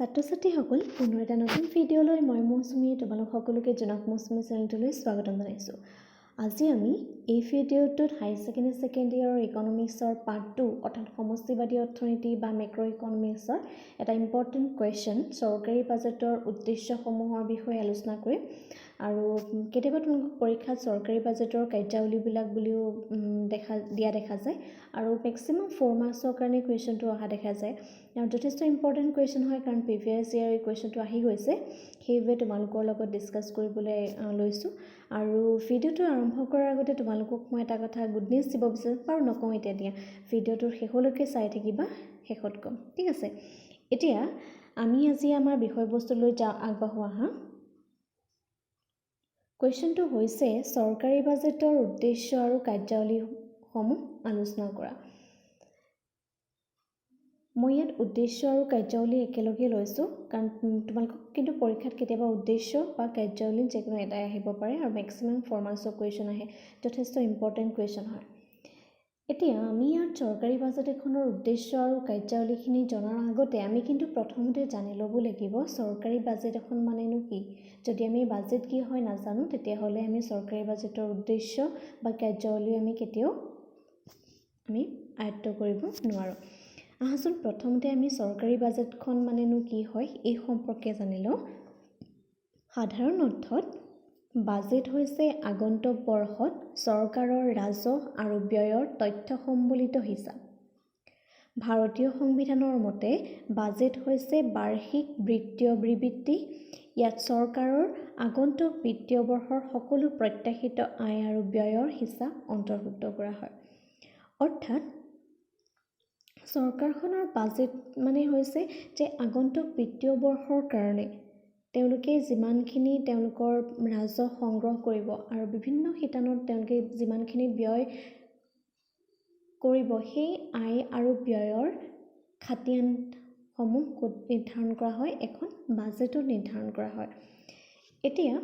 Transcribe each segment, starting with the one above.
ছাত্ৰ-ছাত্ৰীসকল পুনৰ এটা নতুন ভিডিঅ'লৈ মই মৌচুমী তোমালোক সকলোকে জনক মৌচুমী চেনেলটোলৈ স্বাগতম জনাইছোঁ। আজি আমি এই ভিডিঅ'টোত হাই ছেকেণ্ডেৰী ইকনমিক্সৰ পাৰ্ট 2 অৰ্থাৎ সমষ্টিবাদী অৰ্থনীতি বা মেক্ৰ' ইকনমিক্সৰ এটা ইম্পৰ্টেণ্ট কুৱেশ্যন চৰকাৰী বাজেটৰ উদ্দেশ্যসমূহৰ বিষয়ে আলোচনা কৰিম। আৰু কেতিয়াবা তোমালোকক পৰীক্ষাত চৰকাৰী বাজেটৰ কাৰ্যাৱলীবিলাক বুলিও দেখা যায় আৰু মেক্সিমাম 4 মাৰ্কছৰ কাৰণে কুৱেশ্যনটো অহা দেখা যায়। আৰু যথেষ্ট ইম্পৰ্টেণ্ট কুৱেশ্যন হয় কাৰণ প্ৰিভিয়াছ ইয়াৰ এই কুৱেশ্যনটো আহি গৈছে, সেইবাবে তোমালোকৰ লগত ডিছকাছ কৰিবলৈ লৈছোঁ। আৰু ভিডিঅ'টো আৰম্ভ কৰাৰ আগতে তোমালোকক মই এটা কথা গুড নিউজ দিব বিচাৰোঁ, বাৰু নকওঁ এতিয়া দিয়া, ভিডিঅ'টোৰ শেষলৈকে চাই থাকিবা, শেষত ক'ম, ঠিক আছে। এতিয়া আমি আজি আমাৰ বিষয়বস্তুলৈ আগবাঢ়ো আহা। কুৱেশ্যনটো হৈছে চৰকাৰী বাজেটৰ উদ্দেশ্য আৰু কাৰ্যাৱলীসমূহ আলোচনা কৰা। মই ইয়াত উদ্দেশ্য আৰু কাৰ্যাৱলী একেলগে লৈছোঁ কাৰণ তোমালোকক কিন্তু পৰীক্ষাত কেতিয়াবা উদ্দেশ্য বা কাৰ্যাৱলী যিকোনো এটাই আহিব পাৰে আৰু মেক্সিমাম 4 মাৰ্কছৰ কুৱেশ্যন আহে, যথেষ্ট ইম্পৰ্টেণ্ট কুৱেশ্যন হয়। এতিয়া আমি ইয়াত চৰকাৰী বাজেট এখনৰ উদ্দেশ্য আৰু কাৰ্যাৱলীখিনি জনাৰ আগতে আমি কিন্তু প্ৰথমতে জানি ল'ব লাগিব চৰকাৰী বাজেট এখন মানেনো কি। যদি আমি বাজেট কি হয় নাজানো তেতিয়াহ'লে আমি চৰকাৰী বাজেটৰ উদ্দেশ্য বা কাৰ্যাৱলী আমি কেতিয়াও আয়ত্ত কৰিব নোৱাৰোঁ। আহাচোন প্ৰথমতে আমি চৰকাৰী বাজেটখন মানেনো কি হয় এই সম্পৰ্কে জানি লওঁ। সাধাৰণ অৰ্থত বাজেট হৈছে আগন্তুক বৰ্ষত চৰকাৰৰ ৰাজহ আৰু ব্যয়ৰ তথ্য সম্বলিত হিচাপ। ভাৰতীয় সংবিধানৰ মতে বাজেট হৈছে বাৰ্ষিক বিত্তীয় বিবৃতি। ইয়াত চৰকাৰৰ আগন্তুক বিত্তীয় বৰ্ষৰ সকলো প্ৰত্যাশিত আয় আৰু ব্যয়ৰ হিচাপ অন্তৰ্ভুক্ত কৰা হয়। অৰ্থাৎ চৰকাৰখনৰ বাজেট মানে হৈছে যে আগন্তুক বিত্তীয় বৰ্ষৰ কাৰণে তেওঁলোকে যিমানখিনি তেওঁলোকৰ ৰাজহ সংগ্ৰহ কৰিব আৰু বিভিন্ন শিতানত তেওঁলোকে যিমানখিনি ব্যয় কৰিব সেই আয় আৰু ব্যয়ৰ খাতিয়ানসমূহ নিৰ্ধাৰণ কৰা হয়, এখন বাজেটত নিৰ্ধাৰণ কৰা হয়। এতিয়া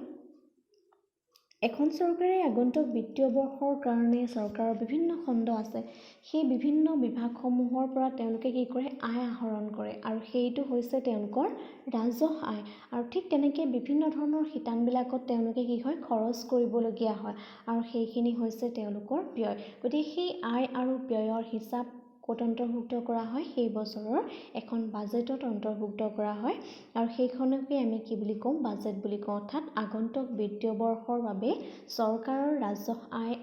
এখন চৰকাৰে আগন্তুক বিত্তীয় বৰ্ষৰ কাৰণে চৰকাৰৰ বিভিন্ন খণ্ড আছে, সেই বিভিন্ন বিভাগসমূহৰ পৰা তেওঁলোকে কি কৰে আয় আহৰণ কৰে আৰু সেইটো হৈছে তেওঁলোকৰ ৰাজহ আয়। আৰু ঠিক তেনেকৈ বিভিন্ন ধৰণৰ শিতানবিলাকত তেওঁলোকে কি হয় খৰচ কৰিবলগীয়া হয় আৰু সেইখিনি হৈছে তেওঁলোকৰ ব্যয়। গতিকে সেই আয় আৰু ব্যয়ৰ হিচাপ ক'ত অন্তৰ্ভুক্ত কৰা হয় সেই বছৰৰ এখন বাজেটত অন্তৰ্ভুক্ত কৰা হয় আৰু সেইখনকে আমি কি বুলি কওঁ বাজেট বুলি কওঁ। অৰ্থাৎ আগন্তুক বিত্তীয় বৰ্ষৰ বাবে চৰকাৰৰ ৰাজহ আয়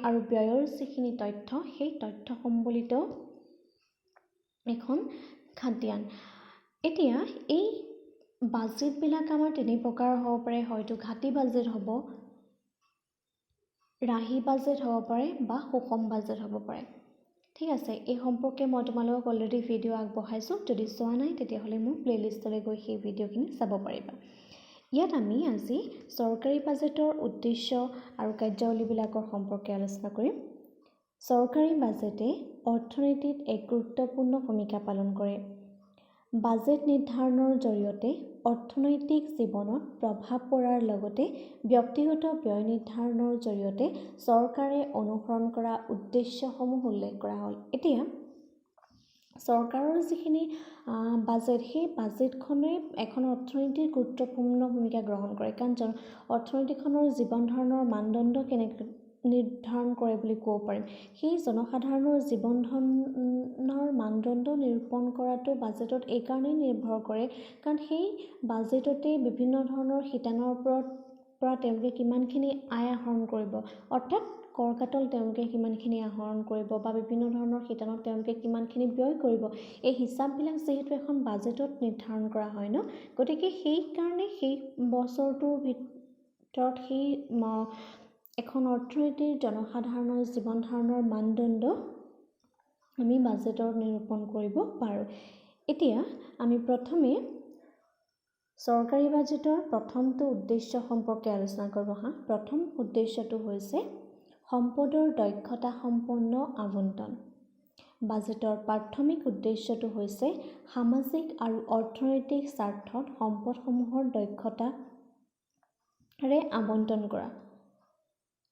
আৰু ব্যয়ৰ যিখিনি তথ্য সেই তথ্য সম্বলিত এখন খাতিয়ান। এতিয়া এই বাজেটবিলাক আমাৰ 3 প্ৰকাৰৰ হ'ব পাৰে, হয়তো ঘাটি বাজেট হ'ব, ৰাহি বাজেট হ'ব পাৰে বা সুষম বাজেট হ'ব পাৰে, ঠিক আছে। এই সম্পৰ্কে মই তোমালোকক অলৰেডি ভিডিঅ' আগবঢ়াইছোঁ, যদি চোৱা নাই তেতিয়াহ'লে মোৰ প্লে'লিষ্টলৈ গৈ সেই ভিডিঅ'খিনি চাব পাৰিবা। ইয়াত আমি আজি চৰকাৰী বাজেটৰ উদ্দেশ্য আৰু কাৰ্যাৱলীবিলাকৰ সম্পৰ্কে আলোচনা কৰিম। চৰকাৰী বাজেটে অৰ্থনীতিত এক গুৰুত্বপূৰ্ণ ভূমিকা পালন কৰে। বাজেট নিৰ্ধাৰণৰ জৰিয়তে অৰ্থনৈতিক জীৱনত প্ৰভাৱ পৰাৰ লগতে ব্যক্তিগত ব্যয় নিৰ্ধাৰণৰ জৰিয়তে চৰকাৰে অনুসৰণ কৰা উদ্দেশ্যসমূহ উল্লেখ কৰা হ'ল। এতিয়া চৰকাৰৰ যিখিনি বাজেট সেই বাজেটখনে এখন অৰ্থনীতিৰ গুৰুত্বপূৰ্ণ ভূমিকা গ্ৰহণ কৰে, কাৰণ অৰ্থনীতিখনৰ জীৱন ধাৰণৰ মানদণ্ড কেনেকৈ নিৰ্ধাৰণ কৰে বুলি ক'ব পাৰিম। সেই জনসাধাৰণৰ জীৱন ধাৰণৰ মানদণ্ড নিৰূপণ কৰাটো বাজেটত এইকাৰণেই নিৰ্ভৰ কৰে কাৰণ সেই বাজেটতে বিভিন্ন ধৰণৰ শিতানৰ পৰা তেওঁলোকে কিমানখিনি আয় আহৰণ কৰিব, অৰ্থাৎ কৰকাতল তেওঁলোকে কিমানখিনি আহৰণ কৰিব বা বিভিন্ন ধৰণৰ শিতানত তেওঁলোকে কিমানখিনি ব্যয় কৰিব, এই হিচাপবিলাক যিহেতু এখন বাজেটত নিৰ্ধাৰণ কৰা হয় ন, গতিকে সেইকাৰণে সেই বছৰটোৰ ভিতৰত সেই এখন অৰ্থনীতিৰ জনসাধাৰণৰ জীৱন ধাৰণৰ মানদণ্ড আমি বাজেটত নিৰূপণ কৰিব পাৰোঁ। এতিয়া আমি প্ৰথমে চৰকাৰী বাজেটৰ প্ৰথমটো উদ্দেশ্য সম্পৰ্কে আলোচনা কৰিব হা। প্ৰথম উদ্দেশ্যটো হৈছে সম্পদৰ দক্ষতা সম্পন্ন আবণ্টন। বাজেটৰ প্ৰাথমিক উদ্দেশ্যটো হৈছে সামাজিক আৰু অৰ্থনৈতিক স্বাৰ্থত সম্পদসমূহৰ দক্ষতাৰে আবণ্টন কৰা।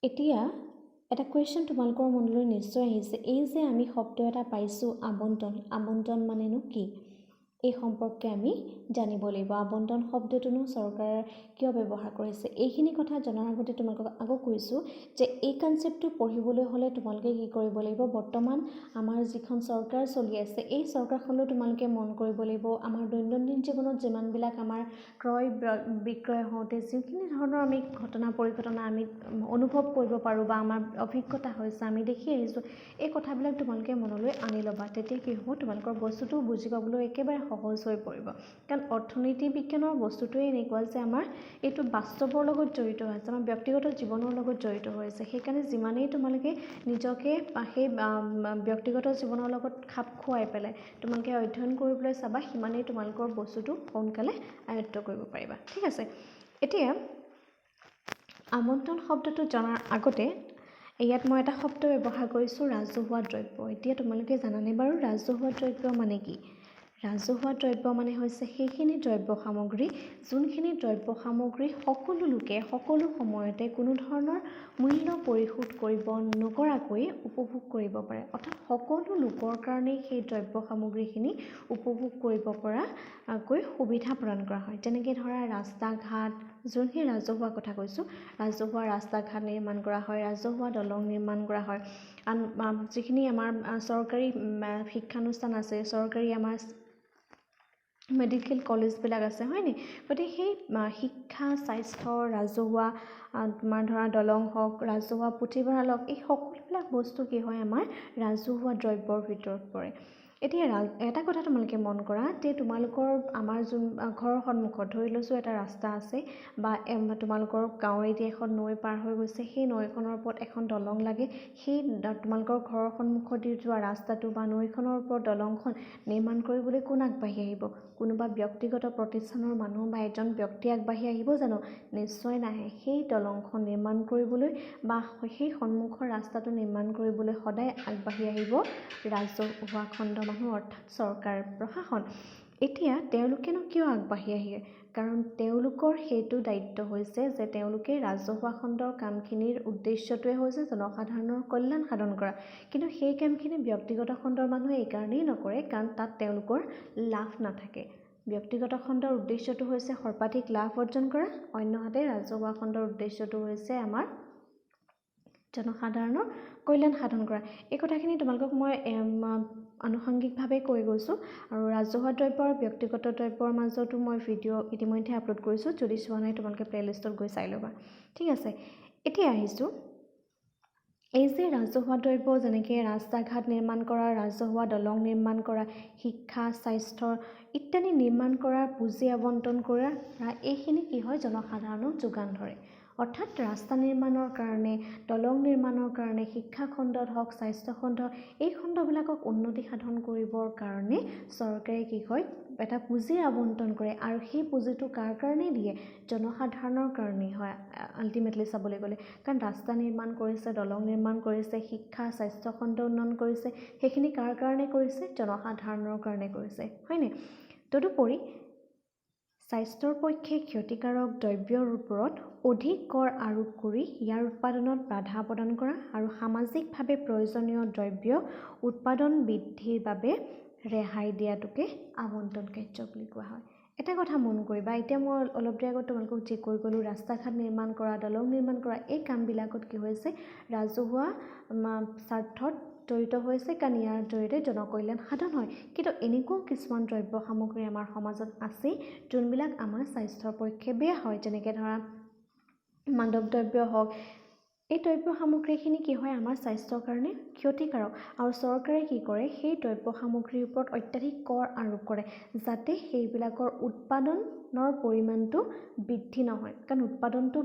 এতিয়া এটা কুৱেশ্যন তোমালোকৰ মনলৈ নিশ্চয় আহিছে, এই যে আমি শব্দ এটা পাইছোঁ আবণ্টন মানেনো কি? এই সম্পৰ্কে আমি জানিব লাগিব। আবণ্টন শব্দটোনো চৰকাৰে কিয় ব্যৱহাৰ কৰিছে এইখিনি কথা জনাৰ আগতে তোমালোকক আকৌ কৈছোঁ যে এই কনচেপ্টটো পঢ়িবলৈ হ'লে তোমালোকে কি কৰিব লাগিব, বৰ্তমান আমাৰ যিখন চৰকাৰ চলি আছে এই চৰকাৰখনলৈ তোমালোকে মন কৰিব লাগিব। আমাৰ দৈনন্দিন জীৱনত যিমানবিলাক আমাৰ ক্ৰয় বিক্ৰয় হওঁতে যিখিনি ধৰণৰ আমি ঘটনা পৰিঘটনা আমি অনুভৱ কৰিব পাৰোঁ বা আমাৰ অভিজ্ঞতা হৈছে, আমি দেখি আহিছোঁ, এই কথাবিলাক তোমালোকে মনলৈ আনি ল'বা। তেতিয়া কি হ'ব, তোমালোকৰ বস্তুটো বুজি পাবলৈ একেবাৰে সহজ হৈ পৰিব। কাৰণ অৰ্থনীতি বিজ্ঞানৰ বস্তুটোৱে এনেকুৱা যে আমাৰ এইটো বাস্তৱৰ লগত জড়িত হৈ আছে, আমাৰ ব্যক্তিগত জীৱনৰ লগত জড়িত হৈ আছে। সেইকাৰণে যিমানেই তোমালোকে নিজকে সেই ব্যক্তিগত জীৱনৰ লগত খাপ খুৱাই পেলাই তোমালোকে অধ্যয়ন কৰিবলৈ চাবা, সিমানেই তোমালোকৰ বস্তুটো সোনকালে আয়ত্ব কৰিব পাৰিবা। ঠিক আছে, এতিয়া আবণ্টন শব্দটো জনাৰ আগতে ইয়াত মই এটা শব্দ ব্যৱহাৰ কৰিছোঁ, ৰাজহুৱা দ্ৰব্য। এতিয়া তোমালোকে জানানে বাৰু ৰাজহুৱা দ্ৰব্য মানে কি? ৰাজহুৱা দ্ৰব্য মানে হৈছে সেইখিনি দ্ৰব্য সামগ্ৰী যোনখিনি দ্ৰব্য সামগ্ৰী সকলো লোকে সকলো সময়তে কোনো ধৰণৰ মূল্য পৰিশোধ কৰিব নকৰাকৈ উপভোগ কৰিব পাৰে। অৰ্থাৎ সকলো লোকৰ কাৰণেই সেই দ্ৰব্য সামগ্ৰীখিনি উপভোগ কৰিব পৰাকৈ সুবিধা প্ৰদান কৰা হয়। যেনেকৈ ধৰা ৰাস্তা ঘাট, যোনখিনি ৰাজহুৱা কথা কৈছোঁ, ৰাজহুৱা ৰাস্তা ঘাট নিৰ্মাণ কৰা হয়, ৰাজহুৱা দলং নিৰ্মাণ কৰা হয়, যিখিনি আমাৰ চৰকাৰী শিক্ষানুষ্ঠান আছে, চৰকাৰী আমাৰ মেডিকেল কলেজবিলাক আছে, হয়নে? গতিকে সেই শিক্ষা, স্বাস্থ্য, ৰাজহুৱা তোমাৰ ধৰা দলং হওক, ৰাজহুৱা পুথিভঁৰাল হওক, এই সকলোবিলাক বস্তু কি হয় আমাৰ ৰাজহুৱা দ্ৰব্যৰ ভিতৰত পৰে। এতিয়া এটা কথা তোমালোকে মন কৰা যে তোমালোকৰ আমাৰ যোন ঘৰৰ সন্মুখত ধৰি লৈছোঁ এটা ৰাস্তা আছে বা তোমালোকৰ গাঁৱৰেদি এখন নৈ পাৰ হৈ গৈছে, সেই নৈখনৰ ওপৰত এখন দলং লাগে। সেই তোমালোকৰ ঘৰৰ সন্মুখত দি যোৱা ৰাস্তাটো বা নৈখনৰ ওপৰত দলংখন নিৰ্মাণ কৰিবলৈ কোন আগবাঢ়ি আহিব? কোনোবা ব্যক্তিগত প্ৰতিষ্ঠানৰ মানুহ বা এজন ব্যক্তি আগবাঢ়ি আহিব জানো? নিশ্চয় নাহে। সেই দলংখন নিৰ্মাণ কৰিবলৈ বা সেই সন্মুখৰ ৰাস্তাটো নিৰ্মাণ কৰিবলৈ সদায় আগবাঢ়ি আহিব ৰাজহুৱা খণ্ড মানুহ, অৰ্থাৎ চৰকাৰ প্ৰশাসন। এতিয়া তেওঁলোকেনো কিয় আগবাঢ়ি আহে? কাৰণ তেওঁলোকৰ সেইটো দায়িত্ব হৈছে যে তেওঁলোকে ৰাজহুৱা খণ্ডৰ কামখিনিৰ উদ্দেশ্যটোৱে হৈছে জনসাধাৰণৰ কল্যাণ সাধন কৰা। কিন্তু সেই কামখিনি ব্যক্তিগত খণ্ডৰ মানুহে এইকাৰণেই নকৰে কাৰণ তাত তেওঁলোকৰ লাভ নাথাকে। ব্যক্তিগত খণ্ডৰ উদ্দেশ্যটো হৈছে সৰ্বাধিক লাভ অৰ্জন কৰা, অন্যহাতে ৰাজহুৱা খণ্ডৰ উদ্দেশ্যটো হৈছে আমাৰ জনসাধাৰণৰ কল্যাণ সাধন কৰা। এই কথাখিনি তোমালোকক মই আনুষংগিকভাৱে কৈ গৈছোঁ। আৰু ৰাজহুৱা দ্ৰব্য আৰু ব্যক্তিগত দ্ৰব্যৰ মাজতো মই ভিডিঅ' ইতিমধ্যে আপলোড কৰিছোঁ, যদি চোৱা নাই তোমালোকে প্লে'লিষ্টত গৈ চাই ল'বা। ঠিক আছে, এতিয়া আহিছোঁ এই যে ৰাজহুৱা দ্ৰব্য, যেনেকৈ ৰাস্তা ঘাট নিৰ্মাণ কৰা, ৰাজহুৱা দলং নিৰ্মাণ কৰা, শিক্ষা, স্বাস্থ্য ইত্যাদি নিৰ্মাণ কৰাৰ পুঁজি আবণ্টন কৰা, এইখিনি কি হয় জনসাধাৰণক যোগান ধৰে। অৰ্থাৎ ৰাস্তা নিৰ্মাণৰ কাৰণে, দলং নিৰ্মাণৰ কাৰণে, শিক্ষা খণ্ডত হওক, স্বাস্থ্য খণ্ড, এই খণ্ডবিলাকক উন্নতি সাধন কৰিবৰ কাৰণে চৰকাৰে কি হয় এটা পুঁজি আবণ্টন কৰে। আৰু সেই পুঁজিটো কাৰ কাৰণে দিয়ে? জনসাধাৰণৰ কাৰণেই হয় আল্টিমেটলি চাবলৈ গ'লে। কাৰণ ৰাস্তা নিৰ্মাণ কৰিছে, দলং নিৰ্মাণ কৰিছে, শিক্ষা স্বাস্থ্য খণ্ড উন্নয়ন কৰিছে, সেইখিনি কাৰ কাৰণে কৰিছে? জনসাধাৰণৰ কাৰণে কৰিছে, হয়নে? তদুপৰি স্বাস্থ্যৰ পক্ষে ক্ষতিকাৰক দ্ৰব্যৰ ওপৰত অধিক কৰ আৰোপ কৰি ইয়াৰ উৎপাদনত বাধা প্ৰদান কৰা আৰু সামাজিকভাৱে প্ৰয়োজনীয় দ্ৰব্য উৎপাদন বৃদ্ধিৰ বাবে ৰেহাই দিয়াটোকে আবণ্টন কাৰ্য বুলি কোৱা হয়। এটা কথা মন কৰিবা, এতিয়া মই অলপ দেৰি আগত তোমালোকক যি কৈ গ'লোঁ, ৰাস্তা ঘাট নিৰ্মাণ কৰা, দলং নিৰ্মাণ কৰা, এই কামবিলাকত কি হৈছে ৰাজহুৱা স্বাৰ্থত জড়িত হৈছে, কাৰণ ইয়াৰ জৰিয়তে জনকল্যাণ সাধন হয়। কিন্তু এনেকুৱাও কিছুমান দ্ৰব্য সামগ্ৰী আমাৰ সমাজত আছে যোনবিলাক আমাৰ স্বাস্থ্যৰ পক্ষে বেয়া হয়। যেনেকৈ ধৰা মাদক দ্ৰব্য হওক, এই দ্ৰব্য সামগ্ৰীখিনি কি হয় আমাৰ স্বাস্থ্যৰ কাৰণে ক্ষতিকাৰক। আৰু চৰকাৰে কি কৰে, সেই দ্ৰব্য সামগ্ৰীৰ ওপৰত অত্যাধিক কৰ আৰোপ কৰে যাতে সেইবিলাকৰ উৎপাদনৰ পৰিমাণটো বৃদ্ধি নহয়। কাৰণ উৎপাদনটো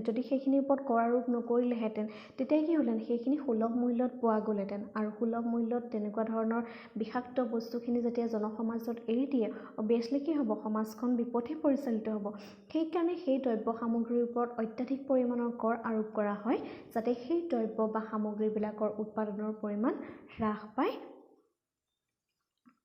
যদি সেইখিনিৰ ওপৰত কৰ আৰোপ নকৰিলেহেঁতেন তেতিয়া কি হ'লহেঁতেন, সেইখিনি সুলভ মূল্যত পোৱা গ'লহেঁতেন। আৰু সুলভ মূল্যত তেনেকুৱা ধৰণৰ বিষাক্ত বস্তুখিনি যেতিয়া জনসমাজত এৰি দিয়ে, অভিয়াছলি কি হ'ব, সমাজখন বিপথে পৰিচালিত হ'ব। সেইকাৰণে সেই দ্ৰব্য সামগ্ৰীৰ ওপৰত অত্যাধিক পৰিমাণৰ কৰ আৰোপ কৰা হয় যাতে সেই দ্ৰব্য বা সামগ্ৰীবিলাকৰ উৎপাদনৰ পৰিমাণ হ্ৰাস পায়।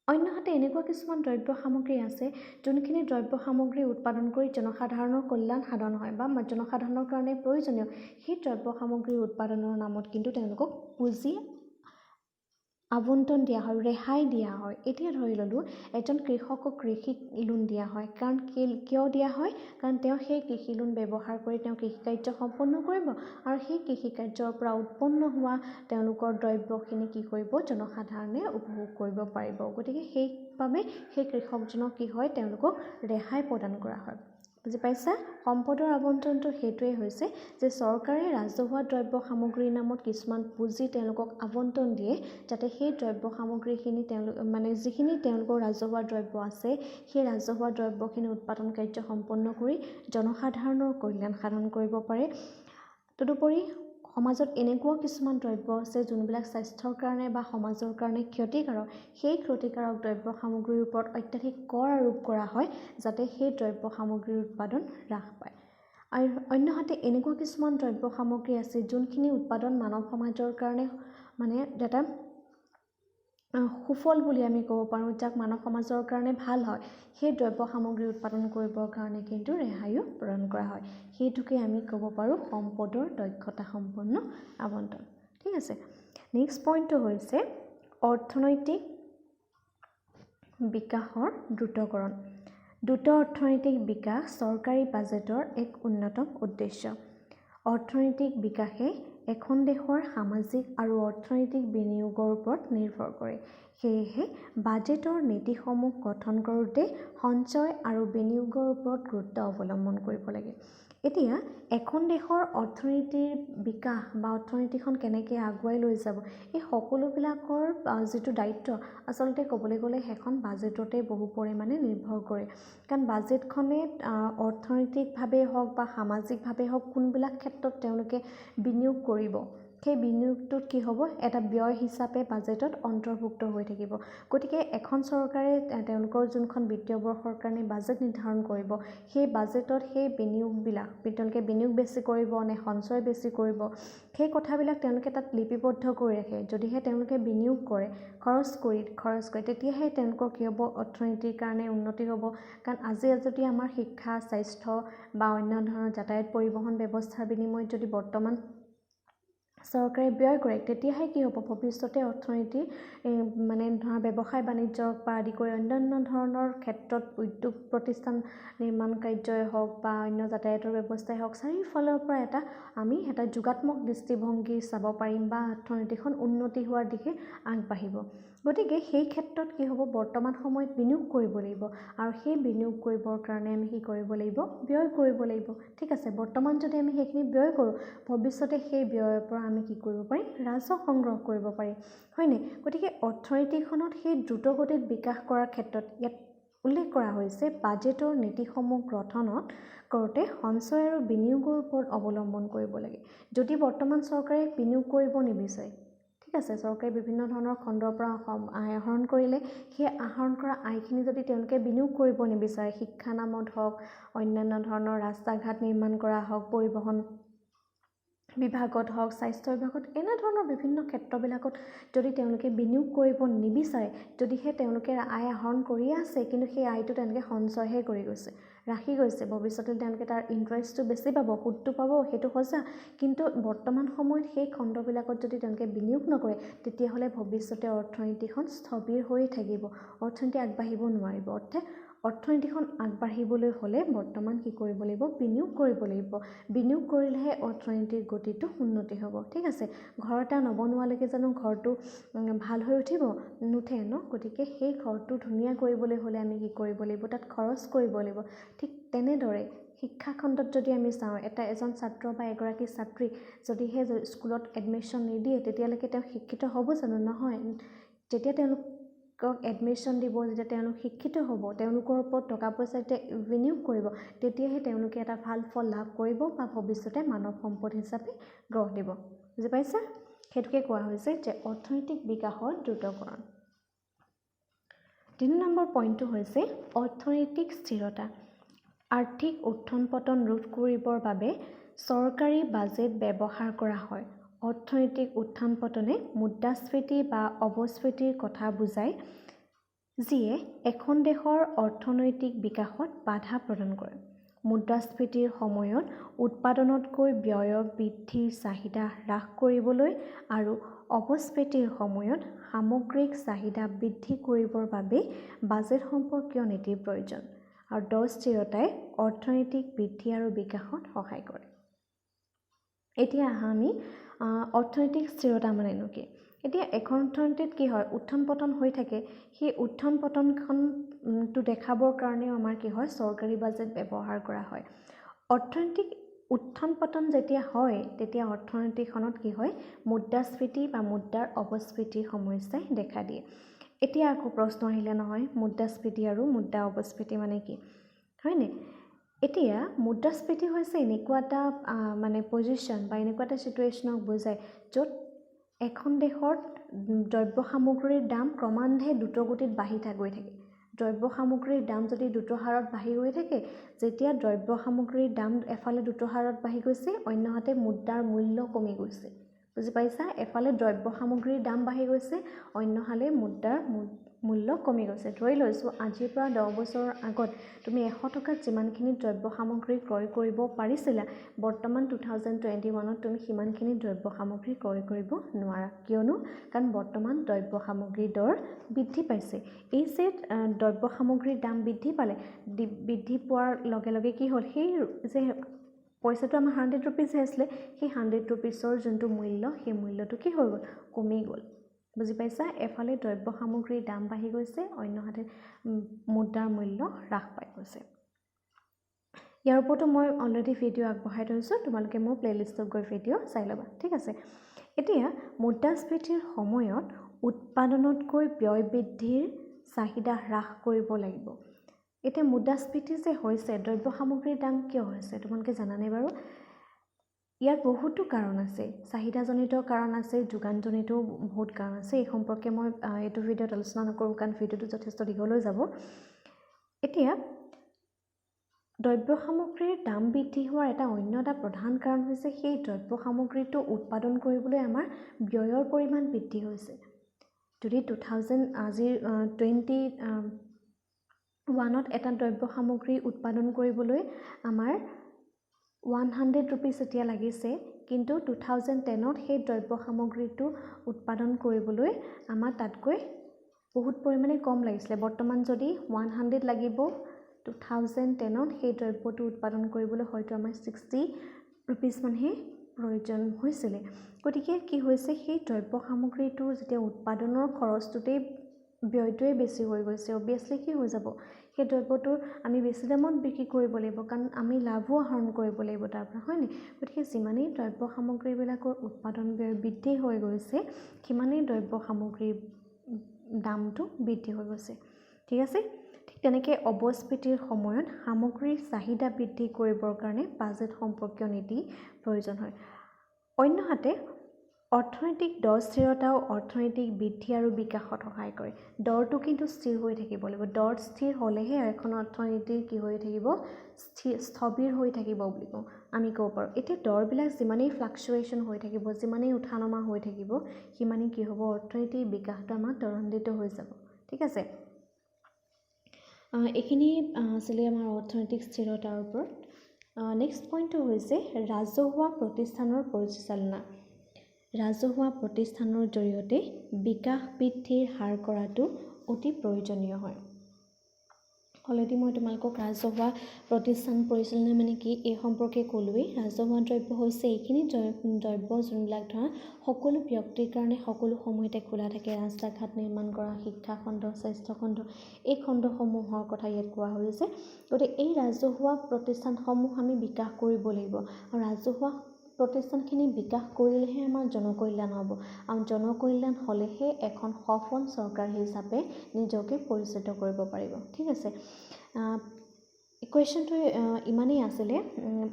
অন্যহাতে এনেকুৱা কিছুমান দ্ৰব্য সামগ্ৰী আছে যোনখিনি দ্ৰব্য সামগ্ৰী উৎপাদন কৰি জনসাধাৰণৰ কল্যাণ সাধন হয় বা জনসাধাৰণৰ কাৰণে প্ৰয়োজনীয়, সেই দ্ৰব্য সামগ্ৰী উৎপাদনৰ নামত কিন্তু তেওঁলোকক পুঁজি আবণ্টন দিয়া হয়, ৰেহাই দিয়া হয়। এতিয়া ধৰি ল'লোঁ এজন কৃষকক কৃষি লোন দিয়া হয়, কাৰণ কিয় দিয়া হয়? কাৰণ তেওঁ সেই কৃষি লোন ব্যৱহাৰ কৰি তেওঁ কৃষিকাৰ্য সম্পন্ন কৰিব আৰু সেই কৃষিকাৰ্যৰ পৰা উৎপন্ন হোৱা তেওঁলোকৰ দ্ৰব্যখিনি কি কৰিব? জনসাধাৰণে উপভোগ কৰিব পাৰিব। গতিকে সেইবাবে সেই কৃষকজনক কি হয়? তেওঁলোকক ৰেহাই প্ৰদান কৰা হয়। বুজি পাইছা? সম্পদৰ আবণ্টনটো সেইটোৱে হৈছে যে চৰকাৰে ৰাজহুৱা দ্ৰব্য সামগ্ৰীৰ নামত কিছুমান পুঁজি তেওঁলোকক আবণ্টন দিয়ে, যাতে সেই দ্ৰব্য সামগ্ৰীখিনি যিখিনি তেওঁলোকৰ ৰাজহুৱা দ্ৰব্য আছে, সেই ৰাজহুৱা দ্ৰব্যখিনি উৎপাদন কাৰ্য সম্পন্ন কৰি জনসাধাৰণৰ কল্যাণ সাধন কৰিব পাৰে। তদুপৰি সমাজত এনেকুৱা কিছুমান দ্ৰব্য আছে যোনবিলাক স্বাস্থ্যৰ কাৰণে বা সমাজৰ কাৰণে ক্ষতিকাৰক, সেই ক্ষতিকাৰক দ্ৰব্য সামগ্ৰীৰ ওপৰত অত্যাধিক কৰ আৰোপ কৰা হয়, যাতে সেই দ্ৰব্য সামগ্ৰীৰ উৎপাদন হ্ৰাস পায়। আৰু অন্যহাতে এনেকুৱা কিছুমান দ্ৰব্য সামগ্ৰী আছে যোনখিনি উৎপাদন মানৱ সমাজৰ কাৰণে এটা সুফল বুলি আমি ক'ব পাৰোঁ, যাক মানৱ সমাজৰ কাৰণে ভাল হয়। সেই দ্ৰব্য সামগ্ৰী উৎপাদন কৰিবৰ কাৰণে কিন্তু ৰেহাইও প্ৰদান কৰা হয়। সেইটোকে আমি ক'ব পাৰোঁ সম্পদৰ দক্ষতা সম্পন্ন আবণ্টন। ঠিক আছে। নেক্সট পইণ্টটো হৈছে অৰ্থনৈতিক বিকাশৰ দ্ৰুতকৰণ। দ্ৰুত অৰ্থনৈতিক বিকাশ চৰকাৰী বাজেটৰ এক অন্যতম উদ্দেশ্য। অৰ্থনৈতিক বিকাশে এখন দেশৰ সামাজিক আৰু অৰ্থনৈতিক বিনিয়োগৰ ওপৰত নিৰ্ভৰ কৰে। সেয়েহে বাজেটৰ নীতিসমূহ গঠন কৰোঁতে সঞ্চয় আৰু বিনিয়োগৰ ওপৰত গুৰুত্ব অৱলম্বন কৰিব লাগে। এতিয়া এখন দেশৰ অৰ্থনীতিৰ বিকাশ বা অৰ্থনীতিখন কেনেকৈ আগুৱাই লৈ যাব, এই সকলোবিলাকৰ যিটো দায়িত্ব আচলতে ক'বলৈ গ'লে সেইখন বাজেটতে বহু পৰিমাণে নিৰ্ভৰ কৰে। কাৰণ বাজেটখনে অৰ্থনৈতিকভাৱে হওক বা সামাজিকভাৱে হওক কোনবিলাক ক্ষেত্ৰত তেওঁলোকে বিনিয়োগ কৰিব, সেই বিনিয়োগটোত কি হ'ব? এটা ব্যয় হিচাপে বাজেটত অন্তৰ্ভুক্ত হৈ থাকিব। গতিকে এখন চৰকাৰে তেওঁলোকৰ যোনখন বিত্তীয় বৰ্ষৰ কাৰণে বাজেট নিৰ্ধাৰণ কৰিব, সেই বাজেটত সেই বিনিয়োগবিলাক তেওঁলোকে বিনিয়োগ বেছি কৰিব নে সঞ্চয় বেছি কৰিব, সেই কথাবিলাক তেওঁলোকে তাত লিপিবদ্ধ কৰি ৰাখে। যদিহে তেওঁলোকে বিনিয়োগ কৰে, খৰচ কৰে, তেতিয়াহে তেওঁলোকৰ কি হ'ব? অৰ্থনীতিৰ কাৰণে উন্নতি হ'ব। কাৰণ আজি যদি আমাৰ শিক্ষা, স্বাস্থ্য বা অন্য ধৰণৰ যাতায়াত পৰিবহণ ব্যৱস্থাৰ বিনিময়ত যদি বৰ্তমান চৰকাৰে ব্যয় কৰে, তেতিয়াহে কি হ'ব? ভৱিষ্যতে অৰ্থনীতিৰ ধৰা ব্যৱসায় বাণিজ্যৰ পৰা আদি কৰি অন্যান্য ধৰণৰ ক্ষেত্ৰত উদ্যোগ প্ৰতিষ্ঠান নিৰ্মাণ কাৰ্যই হওক বা অন্য যাতায়াতৰ ব্যৱস্থাই হওক, চাৰিওফালৰ পৰা আমি এটা যোগাত্মক দৃষ্টিভংগী চাব পাৰিম বা অৰ্থনীতিখন উন্নতি হোৱাৰ দিশে আগবাঢ়িব। গতিকে সেই ক্ষেত্ৰত কি হ'ব? বৰ্তমান সময়ত বিনিয়োগ কৰিব লাগিব আৰু সেই বিনিয়োগ কৰিবৰ কাৰণে আমি কি কৰিব লাগিব? ব্যয় কৰিব লাগিব। ঠিক আছে। বৰ্তমান যদি আমি সেইখিনি ব্যয় কৰোঁ, ভৱিষ্যতে সেই ব্যয়ৰ পৰা আমি কি কৰিব পাৰিম? ৰাজহ সংগ্ৰহ কৰিব পাৰিম, হয়নে? গতিকে অৰ্থনীতিখনত সেই দ্ৰুতগতিত বিকাশ কৰাৰ ক্ষেত্ৰত ইয়াত উল্লেখ কৰা হৈছে বাজেটৰ নীতিসমূহ গঠনত কৰোঁতে সঞ্চয় আৰু বিনিয়োগৰ ওপৰত অৱলম্বন কৰিব লাগে। যদি বৰ্তমান চৰকাৰে বিনিয়োগ কৰিব নিবিচাৰে, ঠিক আছে, চৰকাৰে বিভিন্ন ধৰণৰ খণ্ডৰ পৰা আয় আহৰণ কৰিলে, সেই আহৰণ কৰা আয়খিনি যদি তেওঁলোকে বিনিয়োগ কৰিব নিবিচাৰে, শিক্ষা নামত হওক, অন্যান্য ধৰণৰ ৰাস্তা ঘাট নিৰ্মাণ কৰা হওক, পৰিবহণ বিভাগত হওক, স্বাস্থ্য বিভাগত, এনেধৰণৰ বিভিন্ন ক্ষেত্ৰবিলাকত যদি তেওঁলোকে বিনিয়োগ কৰিব নিবিচাৰে, যদিহে তেওঁলোকে আয় আহৰণ কৰিয়ে আছে কিন্তু সেই আয়টো তেওঁলোকে সঞ্চয়হে কৰি গৈছে, ৰাখি গৈছে, ভৱিষ্যতে তেওঁলোকে তাৰ ইণ্টাৰেষ্টটো বেছি পাব, সুদটো পাব, সেইটো সঁচা। কিন্তু বৰ্তমান সময়ত সেই খণ্ডবিলাকত যদি তেওঁলোকে বিনিয়োগ নকৰে, তেতিয়াহ'লে ভৱিষ্যতে অৰ্থনীতিখন স্থবিৰ হৈ থাকিব, অৰ্থনীতি আগবাঢ়িব নোৱাৰিব। অৰ্থনীতিখন আগবাঢ়িবলৈ হ'লে বৰ্তমান কি কৰিব লাগিব? বিনিয়োগ কৰিব লাগিব। বিনিয়োগ কৰিলেহে অৰ্থনীতিৰ গতিটো উন্নতি হ'ব। ঠিক আছে। ঘৰ এটা নবনোৱালৈকে জানো ঘৰটো ভাল হৈ উঠিব? নুঠে ন? গতিকে সেই ঘৰটো ধুনীয়া কৰিবলৈ হ'লে আমি কি কৰিব লাগিব? তাত খৰচ কৰিব লাগিব। ঠিক তেনেদৰে শিক্ষাখণ্ডত যদি আমি চাওঁ, এজন ছাত্ৰ বা এগৰাকী ছাত্ৰী যদিহে স্কুলত এডমিশ্যন নিদিয়ে, তেতিয়ালৈকে তেওঁ শিক্ষিত হ'ব জানো? নহয়। যেতিয়া তেওঁলোকক এডমিশ্যন দিব, যেতিয়া তেওঁলোক শিক্ষিত হ'ব, তেওঁলোকৰ ওপৰত টকা পইচা যেতিয়া বিনিয়োগ কৰিব, তেতিয়াহে তেওঁলোকে এটা ভাল ফল লাভ কৰিব বা ভৱিষ্যতে মানৱ সম্পদ হিচাপে গঢ় দিব। বুজি পাইছা? সেইটোকে কোৱা হৈছে যে অৰ্থনৈতিক বিকাশৰ দ্ৰুতকৰণ। ৩ নম্বৰ পইণ্টটো হৈছে অৰ্থনৈতিক স্থিৰতা। আৰ্থিক উত্থান পতন ৰোধ কৰিবৰ বাবে চৰকাৰী বাজেট ব্যৱহাৰ কৰা হয়। অৰ্থনৈতিক উত্থান পতনে মুদ্ৰাস্ফীতি বা অপস্ফীতিৰ কথা বুজায়, যিয়ে এখন দেশৰ অৰ্থনৈতিক বিকাশত বাধা প্ৰদান কৰে। মুদ্ৰাস্ফীতিৰ সময়ত উৎপাদনতকৈ ব্যয় বৃদ্ধিৰ চাহিদা হ্ৰাস কৰিবলৈ আৰু অৱস্ফীতিৰ সময়ত সামগ্ৰিক চাহিদা বৃদ্ধি কৰিবৰ বাবে বাজেট সম্পৰ্কীয় নীতিৰ প্ৰয়োজন আৰু দৰ স্থিৰতাই অৰ্থনৈতিক বৃদ্ধি আৰু বিকাশত সহায় কৰে। এতিয়া আমি অৰ্থনৈতিক স্থিৰতা মানেনো কি? এতিয়া এখন অৰ্থনীতিত কি হয়, উত্থান পতন হৈ থাকে। সেই উত্থান পতনখনটো দেখাবৰ কাৰণেও আমাৰ কি হয়, চৰকাৰী বাজেট ব্যৱহাৰ কৰা হয়। অৰ্থনৈতিক উত্থান পতন যেতিয়া হয় তেতিয়া অৰ্থনীতিখনত কি হয়, মুদ্ৰাস্ফীতি বা মুদ্ৰাৰ অপস্ফীতিৰ সমস্যাই দেখা দিয়ে। এতিয়া আকৌ প্ৰশ্ন আহিলে নহয়, মুদ্ৰাস্ফীতি আৰু মুদ্ৰা অপস্ফীতি মানে কি, হয়নে? এতিয়া মুদ্ৰাস্ফীতি হৈছে এনেকুৱা এটা মানে পজিশ্যন বা এনেকুৱা এটা চিটুৱেশ্যনক বুজায় য'ত এখন দেশৰ দ্ৰব্য সামগ্ৰীৰ দাম ক্ৰমান্বয়ে দ্ৰুতগতিত বাঢ়ি গৈ থাকে। দ্ৰব্য সামগ্ৰীৰ দাম যদি দ্ৰুত হাৰত বাঢ়ি গৈ থাকে, যেতিয়া দ্ৰব্য সামগ্ৰীৰ দাম এফালে দ্ৰুত হাৰত বাঢ়ি গৈছে, অন্যহাতে মুদ্ৰাৰ মূল্য কমি গৈছে। বুজি পাইছা? এফালে দ্ৰব্য সামগ্ৰীৰ দাম বাঢ়ি গৈছে, অন্যহালে মুদ্ৰাৰ মূল্য কমি গৈছে। ধৰি লৈছোঁ আজিৰ পৰা 10 বছৰৰ আগত তুমি 100 টকাত যিমানখিনি দ্ৰব্য সামগ্ৰী ক্ৰয় কৰিব পাৰিছিলা, বৰ্তমান 2021ত তুমি সিমানখিনি দ্ৰব্য সামগ্ৰী ক্ৰয় কৰিব নোৱাৰা। কিয়নো? কাৰণ বৰ্তমান দ্ৰব্য সামগ্ৰীৰ দৰ বৃদ্ধি পাইছে। এই যে দ্ৰব্য সামগ্ৰীৰ দাম বৃদ্ধি পালে, বৃদ্ধি পোৱাৰ লগে লগে কি হ'ল, সেই যে পইচাটো আমাৰ 100 ৰুপিজ আছিলে, সেই 100 ৰুপিজৰ যোনটো মূল্য, সেই মূল্যটো কি হৈ গ'ল, কমি গ'ল। বুজি পাইছা? এফালে দ্ৰব্য সামগ্ৰীৰ দাম বাঢ়ি গৈছে, অন্যহাতে মুদ্ৰাৰ মূল্য হ্ৰাস পাই গৈছে। ইয়াৰ ওপৰতো মই অলৰেডি ভিডিঅ' আগবঢ়াই থৈছোঁ, তোমালোকে মোৰ প্লেলিষ্টত গৈ ভিডিঅ' চাই ল'বা। ঠিক আছে? এতিয়া মুদ্ৰাস্ফীতিৰ সময়ত উৎপাদনতকৈ ব্যয় বৃদ্ধিৰ চাহিদা হ্ৰাস কৰিব লাগিব। এতিয়া মুদ্ৰাস্ফীতি যে হৈছে, দ্ৰব্য সামগ্ৰীৰ দাম কিয় হৈছে তোমালোকে জানানে বাৰু? ইয়াৰ বহুতো কাৰণ আছে, চাহিদাজনিত কাৰণ আছে, যোগানজনিতও বহুত কাৰণ আছে। এই সম্পৰ্কে মই এইটো ভিডিঅ'ত আলোচনা নকৰোঁ কাৰণ ভিডিঅ'টো যথেষ্ট দীঘলৈ যাব। এতিয়া দ্ৰব্য সামগ্ৰীৰ দাম বৃদ্ধি হোৱাৰ অন্য এটা প্ৰধান কাৰণ হৈছে সেই দ্ৰব্য সামগ্ৰীটো উৎপাদন কৰিবলৈ আমাৰ ব্যয়ৰ পৰিমাণ বৃদ্ধি হৈছে। যদি 2021ত এটা দ্ৰব্য সামগ্ৰী উৎপাদন কৰিবলৈ আমাৰ 100 ৰুপিজ এতিয়া লাগিছে, কিন্তু 2010ত সেই দ্ৰব্য সামগ্ৰীটো উৎপাদন কৰিবলৈ আমাৰ তাতকৈ বহুত পৰিমাণে কম লাগিছিলে। বৰ্তমান যদি 100 লাগিব, 2010ত সেই দ্ৰব্যটো উৎপাদন কৰিবলৈ হয়তো আমাৰ 60 ৰুপিজ মানহে প্ৰয়োজন হৈছিলে। গতিকে কি হৈছে, সেই দ্ৰব্য সামগ্ৰীটোৰ যেতিয়া উৎপাদনৰ খৰচটোতেই ব্যয়টোৱে বেছি হৈ গৈছে, অবভিয়াছলি কি হৈ যাব, সেই দ্ৰব্যটোৰ আমি বেছি দামত বিক্ৰী কৰিব লাগিব, কাৰণ আমি লাভো আহৰণ কৰিব লাগিব তাৰ পৰা, হয়নে? গতিকে যিমানেই দ্ৰব্য সামগ্ৰীবিলাকৰ উৎপাদন ব্যয় বৃদ্ধি হৈ গৈছে, সিমানেই দ্ৰব্য সামগ্ৰীৰ দামটো বৃদ্ধি হৈ গৈছে। ঠিক আছে? ঠিক তেনেকৈ অৱস্ফীতিৰ সময়ত সামগ্ৰীৰ চাহিদা বৃদ্ধি কৰিবৰ কাৰণে বাজেট সম্পৰ্কীয় নীতি প্ৰয়োজন হয়। অন্যহাতে অৰ্থনৈতিক দৰ স্থিৰতাও অৰ্থনৈতিক বৃদ্ধি আৰু বিকাশত সহায় কৰে। দৰটো কিন্তু স্থিৰ হৈ থাকিব লাগিব। দৰ স্থিৰ হ'লেহে এখন অৰ্থনীতিৰ কি হৈ থাকিব, স্থবিৰ হৈ থাকিব বুলি আমি ক'ব পাৰোঁ। এতিয়া দৰবিলাক যিমানেই ফ্লাকচুৱেশ্যন হৈ থাকিব, যিমানেই উঠা নমা হৈ থাকিব, সিমানেই কি হ'ব, অৰ্থনৈতিক বিকাশটো আমাৰ ত্বৰান্বিত হৈ যাব। ঠিক আছে? এইখিনি আছিলে আমাৰ অৰ্থনৈতিক স্থিৰতাৰ ওপৰত। নেক্সট পইণ্টটো হৈছে ৰাজহুৱা প্ৰতিষ্ঠানৰ পৰিচালনা। ৰাজহুৱা প্ৰতিষ্ঠানৰ জৰিয়তে বিকাশ বৃদ্ধিৰ হাৰ কৰাটো অতি প্ৰয়োজনীয় হয়। অলৰেডি মই তোমালোকক ৰাজহুৱা প্ৰতিষ্ঠান পৰিচালনা মানে কি এই সম্পৰ্কে ক'লোৱেই। ৰাজহুৱা দ্ৰব্য হৈছে এইখিনি দ্ৰব্য যোনবিলাক ধৰা সকলো ব্যক্তিৰ কাৰণে সকলো সময়তে খোলা থাকে। ৰাস্তা ঘাট নিৰ্মাণ কৰা, শিক্ষা খণ্ড, স্বাস্থ্য খণ্ড, এই খণ্ডসমূহৰ কথা ইয়াত কোৱা হৈছে। গতিকে এই ৰাজহুৱা প্ৰতিষ্ঠানসমূহ আমি বিকাশ কৰিব লাগিব, আৰু ৰাজহুৱা প্ৰতিষ্ঠানখিনি বিকাশ কৰিলেহে আমাৰ জনকল্যাণ হ'ব, আৰু জনকল্যাণ হ'লেহে এখন সফল চৰকাৰ হিচাপে নিজকে পৰিচিত কৰিব পাৰিব। ঠিক আছে? কুৱেশ্যনটো ইমানেই আছিলে।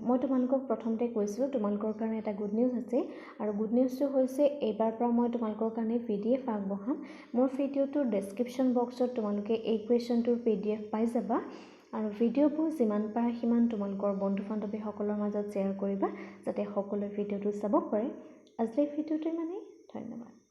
মই তোমালোকক প্ৰথমতে কৈছিলোঁ তোমালোকৰ কাৰণে এটা গুড নিউজ আছে, আৰু গুড নিউজটো হৈছে এইবাৰ পৰা মই তোমালোকৰ কাৰণে PDF আগবঢ়াম। মোৰ ভিডিঅ'টোৰ ডেছক্ৰিপশ্যন বক্সত তোমালোকে এই কুৱেশ্যনটোৰ PDF পাই যাবা, আৰু ভিডিঅ'বোৰ যিমান পাৰা সিমান তোমালোকৰ বন্ধু বান্ধৱীসকলৰ মাজত শ্বেয়াৰ কৰিবা, যাতে সকলোৱে ভিডিঅ'টো চাব পাৰে। আজিলৈ ভিডিঅ'টো ইমানেই। ধন্যবাদ।